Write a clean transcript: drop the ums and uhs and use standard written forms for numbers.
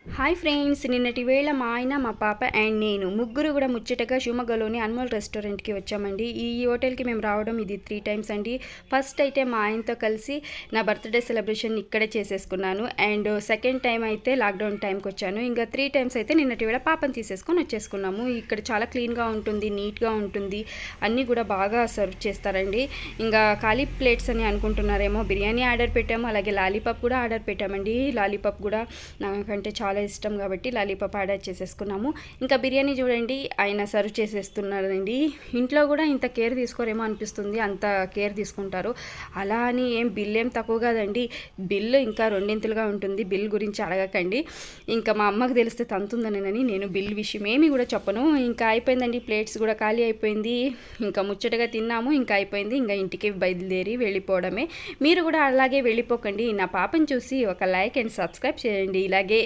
Hi friends, నిన్నటి వేళ మా ఆయన, మా పాప అండ్ నేను ముగ్గురు కూడా ముచ్చటగా షివమొగ్గలోని అన్మోల్ రెస్టారెంట్కి వచ్చామండి. ఈ హోటల్కి మేము రావడం ఇది 3 టైమ్స్ అండి. ఫస్ట్ అయితే మా ఆయనతో కలిసి నా బర్త్డే సెలబ్రేషన్ ఇక్కడే చేసేసుకున్నాను. అండ్ సెకండ్ టైం అయితే లాక్డౌన్ టైంకి వచ్చాను. ఇంకా 3 టైమ్స్ అయితే నిన్నటి వేళ పాపను తీసేసుకొని వచ్చేసుకున్నాము. ఇక్కడ చాలా క్లీన్గా ఉంటుంది, నీట్గా ఉంటుంది, అన్నీ కూడా బాగా సర్వ్ చేస్తారండి. ఇంకా ఖాళీ ప్లేట్స్ అని అనుకుంటున్నారేమో, బిర్యానీ ఆర్డర్ పెట్టాము, అలాగే లాలీపాప్ కూడా ఆర్డర్ పెట్టామండి. లాలీపాప్ కూడా నాకంటే చాలా ఇష్టం కాబట్టి లాలీపాప్ ఆర్డర్ చేసేసుకున్నాము. ఇంకా బిర్యానీ చూడండి, ఆయన సర్వ్ చేసేస్తున్నారండి. ఇంట్లో కూడా ఇంత కేర్ తీసుకోరేమో అనిపిస్తుంది, అంత కేర్ తీసుకుంటారు. అలా అని బిల్ ఏం తక్కువ కాదండి, బిల్లు ఇంకా రెండింతలుగా ఉంటుంది. బిల్ గురించి అడగకండి, ఇంకా మా అమ్మకు తెలిస్తే తంతుందనని నేను బిల్ విషయం ఏమి కూడా చెప్పను. ఇంకా అయిపోయిందండి, ప్లేట్స్ కూడా ఖాళీ అయిపోయింది. ఇంకా ముచ్చటగా తిన్నాము, ఇంకా అయిపోయింది. ఇంకా ఇంటికి బయలుదేరి వెళ్ళిపోవడమే. మీరు కూడా అలాగే వెళ్ళిపోకండి. నా పాపను చూసి ఒక లైక్ అండ్ సబ్స్క్రైబ్ చేయండి. ఇలాగే